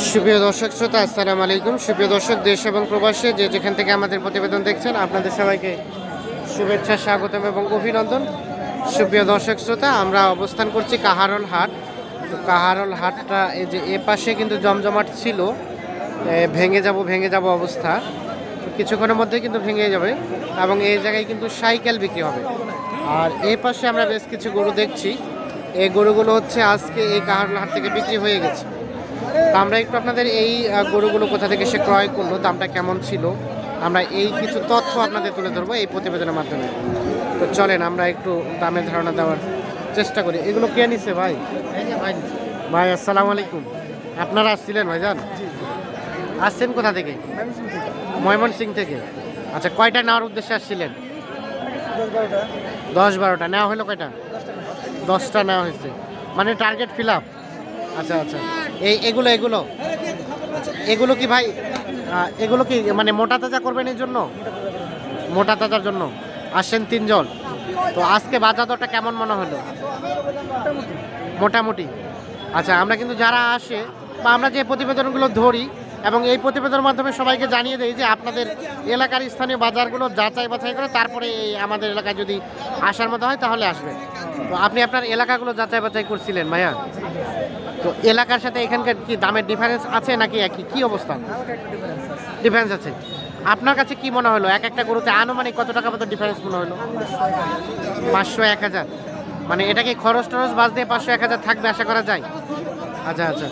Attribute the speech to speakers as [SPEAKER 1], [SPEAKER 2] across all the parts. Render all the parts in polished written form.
[SPEAKER 1] সুপ্রিয় দর্শক শ্রোতা, আসসালামু আলাইকুম। সুপ্রিয় দর্শক, দেশ এবং প্রবাসে যে যেখান থেকে আমাদের প্রতিবেদন দেখছেন, আপনাদের সবাইকে শুভেচ্ছা, স্বাগতম এবং অভিনন্দন। সুপ্রিয় দর্শক শ্রোতা, আমরা অবস্থান করছি কাহারোল হাট। তো কাহারোল হাটটা এই যে এ পাশে কিন্তু জমজমাট ছিল, ভেঙে যাব অবস্থা। তো কিছুক্ষণের মধ্যে কিন্তু ভেঙে যাবে এবং এই জায়গায় কিন্তু সাইকেল বিক্রি হবে। আর এই পাশে আমরা বেশ কিছু গরু দেখছি। এই গরুগুলো হচ্ছে আজকে এই কাহারোল হাট থেকে বিক্রি হয়ে গেছে। তো আমরা একটু আপনাদের এই গরুগুলো কোথা থেকে সে ক্রয় করলো, দামটা কেমন ছিল, আমরা এই কিছু তথ্য আপনাদের তুলে ধরবো এই প্রতিবেদনের মাধ্যমে। তো চলেন আমরা একটু দামের ধারণা দেওয়ার চেষ্টা করি। এগুলো কে নিচ্ছে ভাই? ভাই আসসালামু আলাইকুম। আপনারা আসছিলেন ভাইজান? আসছেন কোথা থেকে? ময়মনসিং থেকে। আচ্ছা, কয়টা নেওয়ার উদ্দেশ্যে আসছিলেন? 10-12টা নেওয়া হলো। কয়টা? 10টা নেওয়া হয়েছে, মানে টার্গেট ফিল আপ। আচ্ছা আচ্ছা, এগুলো আচ্ছা, এগুলো কি ভাই, এগুলো কি মানে মোটা তাজা করবেন? এই জন্য মোটা তাজার জন্য আসেন 3 জন। তো আজকে বাজার দরটা কেমন মনে হলো? মোটামুটি। আচ্ছা, আমরা কিন্তু যারা আসে বা আমরা যে প্রতিবেদনগুলো ধরি এবং এই প্রতিবেদনের মাধ্যমে সবাইকে জানিয়ে দেই যে আপনাদের এলাকার স্থানীয় বাজারগুলো যাচাই বাছাই করে তারপরে আমাদের এলাকায় যদি আসার মতো হয় তাহলে আসবে। তো আপনি আপনার এলাকাগুলো যাচাই বাছাই করছিলেন ভাইয়া? তো এলাকার সাথে এখানকার কি দামের ডিফারেন্স আছে নাকি একই? কি অবস্থা? ডিফারেন্স আছে। আপনার কাছে কি মনে হলো এক একটা গরুতে আনুমানিক কত টাকা মতো ডিফারেন্স মনে হলো? 500-1000, মানে এটা কি খরচ টরচ বাদ দিয়ে 500-1000 থাকবে আশা করা যায়? আচ্ছা আচ্ছা,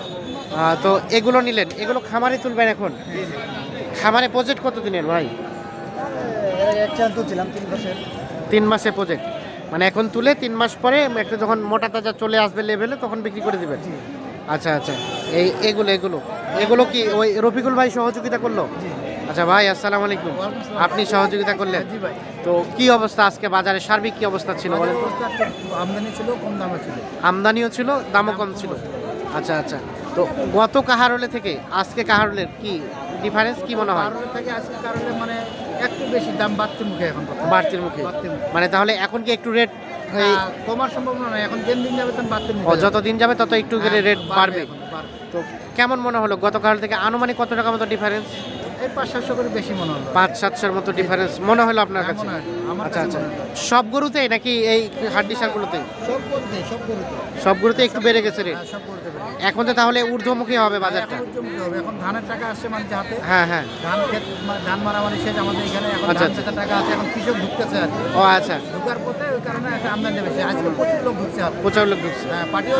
[SPEAKER 1] তো এগুলো নিলেন, এগুলো খামারে তুলবেন এখন? খামারে প্রজেক্ট কত দিনের ভাই? 3 মাসের প্রজেক্ট, মানে এখন তুলে 3 মাস পরে একটা যখন মোটা তাজা চলে আসবে লেভেলে তখন বিক্রি করে দিবেন। আচ্ছা আচ্ছা, এগুলো কি ওই রফিকুল ভাই সহযোগিতা করলো? আচ্ছা ভাই আসসালামু আলাইকুম, আপনি সহযোগিতা করলেন? তো কি অবস্থা আজকে বাজারে, সার্বিক কি অবস্থা ছিল বলেন?
[SPEAKER 2] আমদানি ছিল, কম দামে ছিল।
[SPEAKER 1] আমদানিও ছিল, দামও কম ছিল। আচ্ছা আচ্ছা, তো গত কাহারোলে থেকে আজকে কাহারোলের কি ডিফারেন্স কি মনে হয়?
[SPEAKER 2] কারণে থেকে আজকে কারণে মানে একটু বেশি দাম বাড়তির মুখে এখন।
[SPEAKER 1] বাড়তির মুখে, মানে তাহলে এখন কি একটু রেট
[SPEAKER 2] কমার সম্ভাবনা নয়, এখন দিন যাবে তখন বাড়তির মুখে।
[SPEAKER 1] যত দিন যাবে তত একটু করে রেট বাড়বে। তো কেমন মনে হলো গত কাল থেকে আনুমানিক কত টাকা মতো ডিফারেন্স?
[SPEAKER 2] এই 500-700 করে বেশি মনে হলো।
[SPEAKER 1] 500-700 মতো ডিফারেন্স মনে হলো আপনার কাছে? আচ্ছা আচ্ছা, সব গরুতে নাকি এই হাড্ডি সারগুলোতে? সব গরুতে একটু বেড়ে গেছে রেট। এখন তো তাহলে ঊর্ধ্বমুখী হবে বাজারটা।
[SPEAKER 2] এখন ধানের টাকা আসছে মানুষের হাতে।
[SPEAKER 1] হ্যাঁ হ্যাঁ,
[SPEAKER 2] ধান মারামারি শেষ আমাদের এখানে। এখন
[SPEAKER 1] আচ্ছা
[SPEAKER 2] ধান টাকা আছে, এখন কৃষক ঢুকতেছে আর কি।
[SPEAKER 1] ও আচ্ছা,
[SPEAKER 2] ঢুকার পথে ওই কারণে একটা আমদানি বেশি। আজকে প্রচুর লোক ঢুকছে,
[SPEAKER 1] প্রচুর লোক ঢুকছে।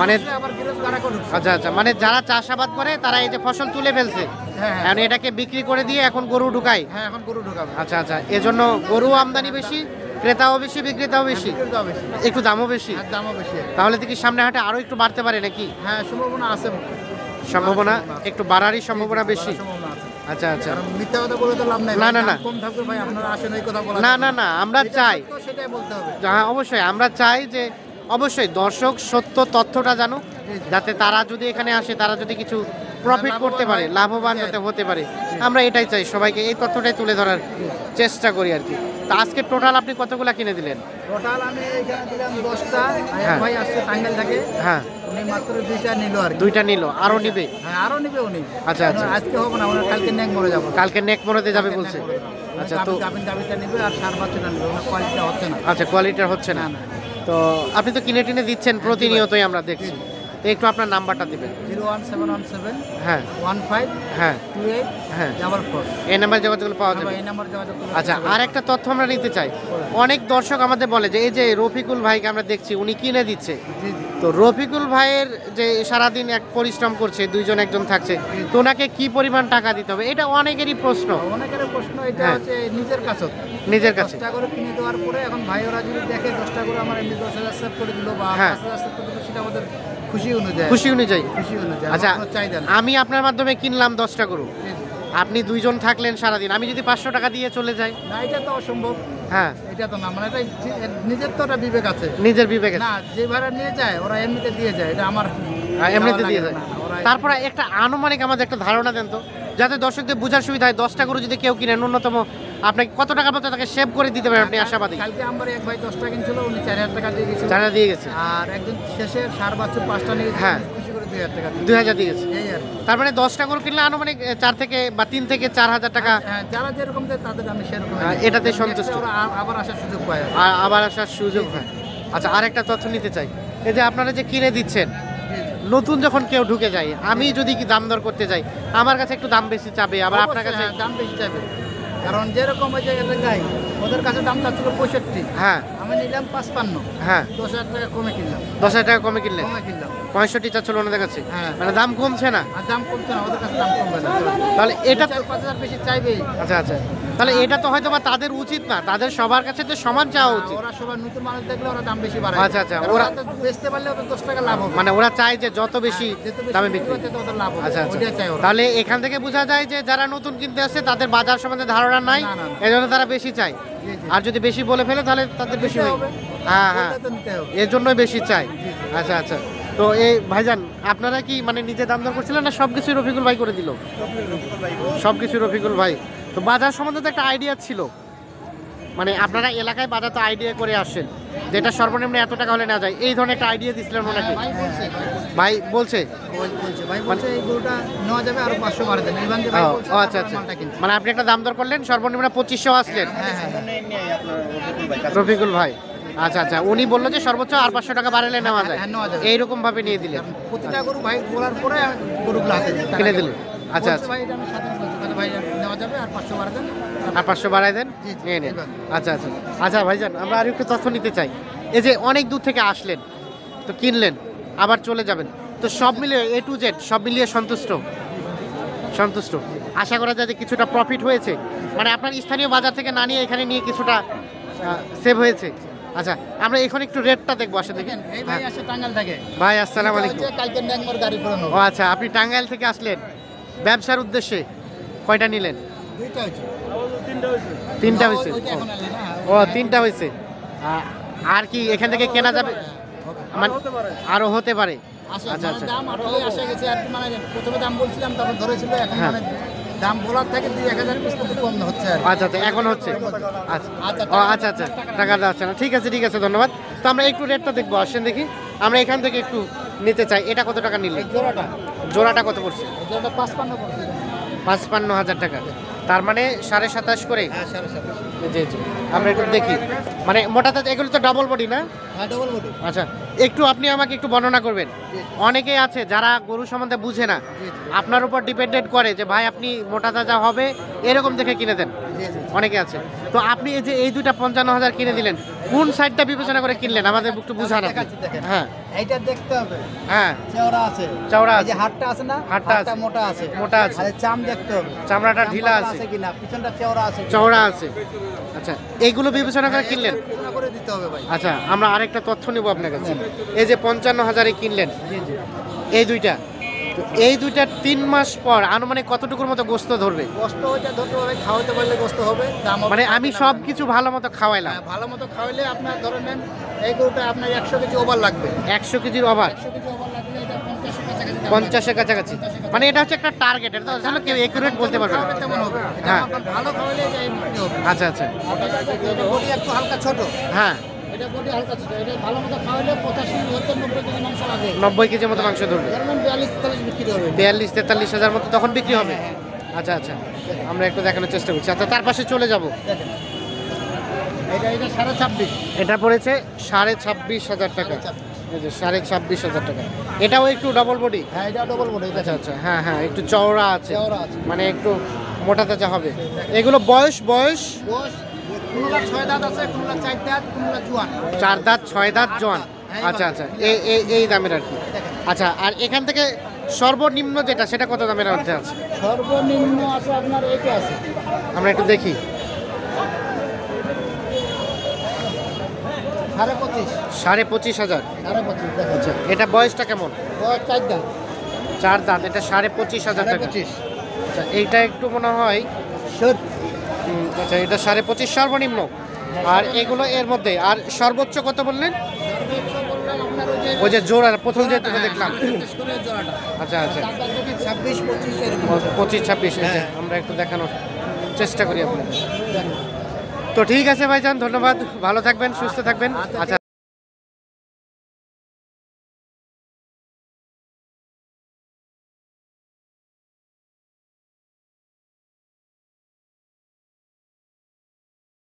[SPEAKER 2] মানে আবার গৃহস্থ কারাকো ঢুকছে।
[SPEAKER 1] আচ্ছা আচ্ছা, মানে যারা চাষাবাদ করে তারা এই যে ফসল তুলে ফেলছে, এখন এটাকে বিক্রি করে দিয়ে এখন গরু ঢুকায়।
[SPEAKER 2] হ্যাঁ, এখন গরু ঢুকাবে।
[SPEAKER 1] আচ্ছা আচ্ছা, এজন্য গরু আমদানি বেশি, ক্রেতাও বেশি, বিক্রেতাও বেশি, একটু দামও বেশি।
[SPEAKER 2] দামও বেশি।
[SPEAKER 1] তাহলে কি সামনে হাটে আরো একটু বাড়তে পারে নাকি?
[SPEAKER 2] হ্যাঁ, সম্ভাবনা আছে।
[SPEAKER 1] সম্ভাবনা একটু বাড়ারই সম্ভাবনা বেশি। আচ্ছা আচ্ছা,
[SPEAKER 2] মিথ্যা কথা বলে তো লাভ নাই।
[SPEAKER 1] না না না,
[SPEAKER 2] কম থাকবে ভাই, আপনারা আসেন এই কথা বলা।
[SPEAKER 1] না না না, আমরা চাই,
[SPEAKER 2] সেটাই বলতে হবে।
[SPEAKER 1] হ্যাঁ অবশ্যই আমরা চাই যে অবশ্যই দর্শক সত্য তথ্যটা জানুক, যাতে তারা যদি এখানে আসে তারা যদি কিছু প্রফিট করতে পারে, লাভবান যাতে হতে পারে, আমরা এটাই চাই। সবাইকে এই তথ্যটাই তুলে ধরার চেষ্টা করি আর কি। তো আজকে টোটাল আপনি কতগুলা কিনে দিলেন?
[SPEAKER 2] টোটাল আমি এখানে দিলাম 10টা।
[SPEAKER 1] হ্যাঁ
[SPEAKER 2] ভাই আসছে টাঙ্গাইল থেকে।
[SPEAKER 1] হ্যাঁ,
[SPEAKER 2] উনি মাত্র 2টা নিল আর কি।
[SPEAKER 1] 2টা নিল, আরো নিবে?
[SPEAKER 2] হ্যাঁ, আরো নিবে উনি।
[SPEAKER 1] আচ্ছা আচ্ছা,
[SPEAKER 2] আজকে হবে না, ওনার কালকে নেক মরে যাবে।
[SPEAKER 1] কালকে নেক মরতে যাবে বলছে। আচ্ছা, তো
[SPEAKER 2] গাবিটা নিবে আর সার বাচ্চাটা নিবে। ওনার কোয়ালিটিটা হচ্ছে না।
[SPEAKER 1] আচ্ছা, কোয়ালিটিটা হচ্ছে না। তো আপনি তো কিনে টিনে দিচ্ছেন প্রতিনিয়তই, আমরা দেখছি। তো একটু আপনার নাম্বারটা দিবেন।
[SPEAKER 2] 01717
[SPEAKER 1] হ্যাঁ
[SPEAKER 2] 15
[SPEAKER 1] হ্যাঁ
[SPEAKER 2] 28
[SPEAKER 1] হ্যাঁ,
[SPEAKER 2] 44।
[SPEAKER 1] এই নাম্বার যোগাযোগ পাওয়া যাবে।
[SPEAKER 2] এই নাম্বার যোগাযোগ করলে।
[SPEAKER 1] আচ্ছা, আর একটা তথ্য আমরা নিতে চাই। অনেক দর্শক আমাদের বলে যে এই যে রফিকুল ভাইকে আমরা দেখছি উনি কিনে দিচ্ছে।
[SPEAKER 2] জি জি।
[SPEAKER 1] তো রফিকুল ভাইয়ের যে সারাদিন এক পরিশ্রম করছে, 2 জন একজন থাকছে, তো ওনাকে কি পরিমাণ টাকা দিতে হবে? এটা অনেকেরই প্রশ্ন।
[SPEAKER 2] অনেকের প্রশ্ন এটা
[SPEAKER 1] হ্যাঁ।
[SPEAKER 2] হচ্ছে নিজের কাছে।
[SPEAKER 1] নিজের কাছে
[SPEAKER 2] 10টা করে কিনে দেওয়ার পরে এখন ভাই ওরা যদি দেখে 10টা করে আমার এমনি 10,000 সেভ করে দিল বা
[SPEAKER 1] হ্যাঁ।
[SPEAKER 2] 5,000 সেভ করে দিল, সেটা আমাদের খুশি অনুযায়ী।
[SPEAKER 1] খুশি অনুযায়ী। আচ্ছা,
[SPEAKER 2] আমার চাহিদা না।
[SPEAKER 1] আমি আপনার মাধ্যমে কিনলাম 10টা গরু,
[SPEAKER 2] জি, জি।
[SPEAKER 1] আপনি 2 জন থাকলেন সারাদিন, আমি যদি 500 টাকা দিয়ে চলে যাই?
[SPEAKER 2] না, এটা তো অসম্ভব।
[SPEAKER 1] হ্যাঁ,
[SPEAKER 2] এটা তো না, মানে এটা নিজের তো একটা বিবেক আছে।
[SPEAKER 1] নিজের বিবেকে
[SPEAKER 2] না, যে ভাড়া নিয়ে যায় ওরা এমনিতে দিয়ে যায়, এটা আমার
[SPEAKER 1] এমনিতে দিয়ে যায়।
[SPEAKER 2] না, ওরা
[SPEAKER 1] তারপরে একটা আনুমানিক আমাদের একটা ধারণা দেন তো, যাতে দর্শকদের বোঝার সুবিধা হয়। 10টা গরু যদি কেউ কিনে, ন্যূনতম আপনাকে কত টাকা মতো তাকে সেভ করে দিতে পারেন আপনি আশাবাদী?
[SPEAKER 2] কালকে আমার এক ভাই 10টা কিনছিল, উনি 4,000 টাকা দিয়ে গেছিল।
[SPEAKER 1] 4,000 দিয়ে গেছে।
[SPEAKER 2] আর একজন শেষে সার বাছুর 5টা নিয়ে গেছে,
[SPEAKER 1] হ্যাঁ।
[SPEAKER 2] খুশি করে
[SPEAKER 1] 2000 দিয়েছে।
[SPEAKER 2] এই আর কি।
[SPEAKER 1] তার মানে 10টা গরু কিনলে আনুমানিক 4 থেকে বা 3 থেকে 4000 টাকা
[SPEAKER 2] হ্যাঁ, যারা যেরকম দেয় তাদের আমি সেরকম
[SPEAKER 1] এটাতে সন্তুষ্ট।
[SPEAKER 2] ওরা আবার আসার সুযোগ পায় আর কি।
[SPEAKER 1] আবার আসার সুযোগ হয়। আচ্ছা, আরেকটা তথ্য নিতে চাই, এই যে আপনারা যে কিনে দিচ্ছেন,
[SPEAKER 2] জি, জি।
[SPEAKER 1] নতুন যখন কেউ ঢুকে যায়, আমি যদি কি দাম দর করতে যাই, আমার কাছে একটু দাম বেশি চাবে, আবার আপনার
[SPEAKER 2] অবশ্যই,
[SPEAKER 1] কাছে
[SPEAKER 2] হ্যাঁ, দাম বেশি যাবে, কারণ যেরকম ওই যে এলাকায় ওদের কাছে দামটা ছিল 65,
[SPEAKER 1] হ্যাঁ
[SPEAKER 2] আমি নিলাম 55,
[SPEAKER 1] হ্যাঁ
[SPEAKER 2] 10,000 টাকা কমে কিনলাম।
[SPEAKER 1] 10,000 টাকা কমে কিনলেন,
[SPEAKER 2] কমে কিনলাম
[SPEAKER 1] 65 চাচ্ছিল ওনাদের কাছে,
[SPEAKER 2] হ্যাঁ।
[SPEAKER 1] মানে দাম কমছে না।
[SPEAKER 2] আর দাম কমছে না, ওদের কাছে দাম কমবে না।
[SPEAKER 1] তাহলে এটা
[SPEAKER 2] 4-5,000 বেশি চাইবেই।
[SPEAKER 1] আচ্ছা আচ্ছা, তাহলে এটা তো হয়তো বা তাদের উচিত না, তাদের সবার কাছে তো সমান চাওয়া উচিত।
[SPEAKER 2] ওরা সবাই নতুন মানুষ দেখলে ওরা দাম বেশি বাড়ায়।
[SPEAKER 1] আচ্ছা, আচ্ছা,
[SPEAKER 2] কারণ
[SPEAKER 1] ওরা-
[SPEAKER 2] ওরা তো বেচতে পারলে ওদের 10 টাকা লাভ হবে।
[SPEAKER 1] মানে ওরা চায় যে যত বেশি
[SPEAKER 2] হ্যাঁ, যত বেশি
[SPEAKER 1] দামে
[SPEAKER 2] বিক্রি
[SPEAKER 1] বিক্রি।
[SPEAKER 2] করতে তো ওদের লাভ হবে।
[SPEAKER 1] আচ্ছা আচ্ছা,
[SPEAKER 2] ওইটাই চায় ওরা।
[SPEAKER 1] তাহলে এখান থেকে বোঝা যায় যে যারা নতুন কিনতে আসছে তাদের বাজার সম্বন্ধে ধারণা নাই,
[SPEAKER 2] না, না, না।
[SPEAKER 1] এই জন্য তারা বেশি চায়।
[SPEAKER 2] জি, জি।
[SPEAKER 1] আর যদি বেশি বলে ফেলে তাহলে তাদের বেশি
[SPEAKER 2] নিতে
[SPEAKER 1] হয়।
[SPEAKER 2] হবে।
[SPEAKER 1] হ্যাঁ হ্যাঁ,
[SPEAKER 2] ওইটা তো নিতে হবে।
[SPEAKER 1] এর জন্যই বেশি চাই।
[SPEAKER 2] জি, জি।
[SPEAKER 1] আচ্ছা আচ্ছা, তো এই ভাইজান আপনারা কি মানে নিজে দাম দর করছিলেন না সব কিছু রফিকুল ভাই করে দিল? সব কিছু রফিকুল ভাই। তো বাজার সম্বন্ধে তো একটা আইডিয়া ছিল, মানে আপনারা এলাকায় বাজার তো আইডিয়া করে আসছেন, যেটা সর্বনিম্ন এত টাকা হলে নেওয়া যায়, এই ধরনের একটা আইডিয়া দিচ্ছিলেন ওনাকে?
[SPEAKER 2] হ্যাঁ, ভাই বলছে,
[SPEAKER 1] ভাই বলছে
[SPEAKER 2] ভাই বলছে এই গরুটা নেওয়া যাবে আরো 500 বাড়ে দেন। এই ভাঙ্গে ভাই
[SPEAKER 1] ও,
[SPEAKER 2] বলছে,
[SPEAKER 1] ও আচ্ছা আচ্ছা,
[SPEAKER 2] মালটা কিনছে।
[SPEAKER 1] মানে আপনি একটা দাম দর করলেন, সর্বনিম্ন 2500 আসলেন
[SPEAKER 2] হ্যাঁ, হ্যাঁ, হ্যাঁ।
[SPEAKER 1] রফিকুল ভাই। আচ্ছা আচ্ছা, উনি বললো যে সর্বোচ্চ আর 500 টাকা বাড়ালে নেওয়া যায়,
[SPEAKER 2] হ্যাঁ, নেওয়া যাবে।
[SPEAKER 1] এইরকম ভাবে নিয়ে দিলেন,
[SPEAKER 2] প্রতিটা গরু ভাই বলার পরে আমি গরুগুলো হাতে দিই, টাকা
[SPEAKER 1] কিনে
[SPEAKER 2] দিয়ে।
[SPEAKER 1] দিলেন। আচ্ছা
[SPEAKER 2] বলছে
[SPEAKER 1] আচ্ছা,
[SPEAKER 2] ভাই এটা আমি সাথে বলছি, তাহলে ভাই নেওয়া যাবে আর 500 বাড়ে দেন।
[SPEAKER 1] আর 500 বাড়াই দেন,
[SPEAKER 2] জি, জি,
[SPEAKER 1] নিয়ে নেন।
[SPEAKER 2] এবার।
[SPEAKER 1] আচ্ছা আচ্ছা আচ্ছা ভাইজান, আমরা আর একটু তথ্য নিতে চাই, এই যে অনেক দূর থেকে আসলেন, তো কিনলেন, আবার চলে যাবেন, তো সব মিলিয়ে A to Z সব মিলিয়ে সন্তুষ্ট? সন্তুষ্ট, আশা করা যায় যে কিছুটা প্রফিট হয়েছে, মানে আপনার স্থানীয় বাজার থেকে না নিয়ে এখানে নিয়ে কিছুটা সেভ হয়েছে। আচ্ছা, আমরা এখন একটু রেটটা দেখবো, আসলে দেখেন।
[SPEAKER 2] এই ভাই আসে টাঙ্গাইল থেকে।
[SPEAKER 1] ভাই আসসালামু আলাইকুম।
[SPEAKER 2] এটা হচ্ছে কালকে ন্যাংমোর গাড়ি করে নেবো।
[SPEAKER 1] ও আচ্ছা, আপনি টাঙ্গাইল থেকে আসলেন ব্যবসার উদ্দেশ্যে, কয়টা নিলেন?
[SPEAKER 2] দুইটা হচ্ছে।
[SPEAKER 1] তিনটা হয়েছে।
[SPEAKER 2] ওইটা এখন আনলি না।
[SPEAKER 1] ও, তিনটা হয়েছে। আর কি এখান থেকে কেনা যাবে? মানে আরো হতে পারে।
[SPEAKER 2] আসে,
[SPEAKER 1] আচ্ছা
[SPEAKER 2] মানে
[SPEAKER 1] আচ্ছা,
[SPEAKER 2] দাম আসলে আসে গেছে আর কি, মানে প্রথমে দাম বলছিলাম, তারপর ধরেছিল, এখন
[SPEAKER 1] হ্যাঁ।
[SPEAKER 2] মানে দাম বলার থেকে 2-1000 পিস মতো কম হচ্ছে আর কি।
[SPEAKER 1] আচ্ছা আচ্ছা, এখন হচ্ছে। আচ্ছা
[SPEAKER 2] আচ্ছা,
[SPEAKER 1] ও আচ্ছা আচ্ছা, টাকা যাচ্ছে না, ঠিক আছে ঠিক আছে, ধন্যবাদ। তো আমরা একটু রেটটা দেখবো, আসেন দেখি। আমরা এখান থেকে একটু নিতে চাই, এটা কত টাকা নিলে?
[SPEAKER 2] এই জোড়াটা,
[SPEAKER 1] জোড়াটা কত পড়ছে?
[SPEAKER 2] এই জোড়াটা 55 পড়ছে।
[SPEAKER 1] 55,000 টাকা, তার মানে 27.5 করে।
[SPEAKER 2] হ্যাঁ, 7.5।
[SPEAKER 1] জি জি, আমরা একটু দেখি, মানে মোটাতে এগুলো তো ডাবল বডি না?
[SPEAKER 2] হ্যাঁ, ডবল বডি।
[SPEAKER 1] আচ্ছা, একটু আপনি আমাকে একটু বর্ণনা করবেন। অনেকেই আছে যারা গরু সম্বন্ধে বুঝে না,
[SPEAKER 2] জি,
[SPEAKER 1] আপনার উপর ডিপেন্ডেন্ট করে যে ভাই আপনি মোটা তাজা হবে এরকম দেখে কিনে দেন,
[SPEAKER 2] জি, জি।
[SPEAKER 1] অনেকে আছে। তো আপনি এই যে এই দুইটা 55,000 কিনে দিলেন, কোন সাইডটা বিবেচনা করে কিনলেন আমাদের একটু বুঝান আপনি।
[SPEAKER 2] দেখাচ্ছি, দেখেন।
[SPEAKER 1] হ্যাঁ
[SPEAKER 2] এইটা দেখতে হবে,
[SPEAKER 1] হ্যাঁ,
[SPEAKER 2] চওড়া আছে,
[SPEAKER 1] চওড়া
[SPEAKER 2] এই যে
[SPEAKER 1] আছে,
[SPEAKER 2] হাড়টা আছে না,
[SPEAKER 1] হাড়টা আছে।
[SPEAKER 2] মোটা আছে,
[SPEAKER 1] মোটা আছে।
[SPEAKER 2] আর এই চাম দেখতে হবে,
[SPEAKER 1] চামড়াটা
[SPEAKER 2] চাম
[SPEAKER 1] ঢিলা
[SPEAKER 2] পাতলা
[SPEAKER 1] আছে,
[SPEAKER 2] কিনা, পিছনটা চওড়া আছে কিনা।
[SPEAKER 1] চওড়া আছে। আচ্ছা, এইগুলো বিবেচনা করে কিনলেন।
[SPEAKER 2] বিবেচনা করে দিতে হবে ভাই।
[SPEAKER 1] আচ্ছা, আমরা আরেকটা তথ্য নেব আপনার কাছে। এই যে 55,000-এ কিনলেন
[SPEAKER 2] জি, জি।
[SPEAKER 1] এই দুইটা, তো এই দুইটা 3 মাস পর আনুমানিক কতটুকুর মতো গোস্ত ধরবে?
[SPEAKER 2] গোস্ত ওইটা ধরতে হবে, খাওয়াতে পারলে গোস্ত হবে, দাম হবে।
[SPEAKER 1] মানে আমি সব কিছু ভালো মতো খাওয়াইলাম,
[SPEAKER 2] হ্যাঁ, ভালো মতো খাওয়াইলে আপনার ধরে নেন এই গরুটা আপনার 100 কেজি ওভার লাগবে।
[SPEAKER 1] 100 কেজির ওভার,
[SPEAKER 2] 100 কেজি ওভার লাগলে এটা 50 এর কাছাকাছি দাম
[SPEAKER 1] 50-এর কাছাকাছি, মানে এটা হচ্ছে একটা টার্গেট, এটা তো আসলে কেউ একুরেট বলতে পারবে না।
[SPEAKER 2] লাগবে। তেমন হবে। এটা
[SPEAKER 1] হ্যাঁ।
[SPEAKER 2] আপনার ভালো খাওয়াইলে এটা এই বিক্রি হবে।
[SPEAKER 1] আচ্ছা আচ্ছা,
[SPEAKER 2] এটা বডি একটু হালকা ছোট,
[SPEAKER 1] হ্যাঁ,
[SPEAKER 2] এটা বডি হালকা ছোট, এটা ভালো মতো খাওয়াইলে 85-90 কেজি মাংস লাগে।
[SPEAKER 1] 90 কেজির মতো মাংস ধরবে,
[SPEAKER 2] ধরেন 42-43 বিক্রি হবে।
[SPEAKER 1] 42-43 হাজার মতো তখন বিক্রি হবে।
[SPEAKER 2] হ্যাঁ,
[SPEAKER 1] আচ্ছা আচ্ছা, আমরা একটু দেখানোর চেষ্টা করছি। আচ্ছা, তার পাশে চলে যাব।
[SPEAKER 2] দেখেন এটা 26.5।
[SPEAKER 1] এটা পড়েছে 26,500 টাকা, এই যে 26,500 টাকা। এটাও একটু ডাবল বডি।
[SPEAKER 2] হ্যাঁ, এটা ডবল বডি।
[SPEAKER 1] আচ্ছা আচ্ছা, হ্যাঁ হ্যাঁ, একটু চওড়া আছে,
[SPEAKER 2] চওড়া আছে।
[SPEAKER 1] মানে একটু মোটা তাজা হবে। এগুলো বয়স
[SPEAKER 2] গোশ কোনটা 6 দাঁত আছে, কোনটা 4 দাঁত, কোনটা জোয়ান।
[SPEAKER 1] 4 দাঁত 6 দাঁত জোয়ান। আচ্ছা আচ্ছা, এই দামের আর কি।
[SPEAKER 2] দেখেন
[SPEAKER 1] আচ্ছা, আর এখান থেকে সর্বনিম্ন যেটা, সেটা কত দামের মধ্যে আছে?
[SPEAKER 2] সর্বনিম্ন আছে আপনার এইটা আছে,
[SPEAKER 1] আমরা একটু দেখি।
[SPEAKER 2] 25.5।
[SPEAKER 1] 25,500।
[SPEAKER 2] 25.5 দেখেন।
[SPEAKER 1] আচ্ছা, এটা বয়সটা কেমন?
[SPEAKER 2] বয়স 4 দাঁত।
[SPEAKER 1] 4 দাঁত, এটা 25,500 টাকা।
[SPEAKER 2] 25.5।
[SPEAKER 1] আচ্ছা, এইটা একটু মনে হয় আচ্ছা, এটা 25.5 সর্বনিম্ন, আর এগুলো এর মধ্যে। আর সর্বোচ্চ কত বললেন?
[SPEAKER 2] সর্বোচ্চ বললাম আপনার
[SPEAKER 1] ওই যে জোড়া প্রথম যে তুমি দেখলাম।
[SPEAKER 2] 25 করে জোড়াটা।
[SPEAKER 1] আচ্ছা আচ্ছা,
[SPEAKER 2] তার বাদ বাকি 26-25 এরকম।
[SPEAKER 1] 25-26,
[SPEAKER 2] হ্যাঁ।
[SPEAKER 1] আমরা একটু দেখানোর চেষ্টা করি আপনাদের।
[SPEAKER 2] দেখেন।
[SPEAKER 1] তো ঠিক আছে ভাইজান, ধন্যবাদ, ভালো থাকবেন, সুস্থ থাকবেন। আচ্ছা।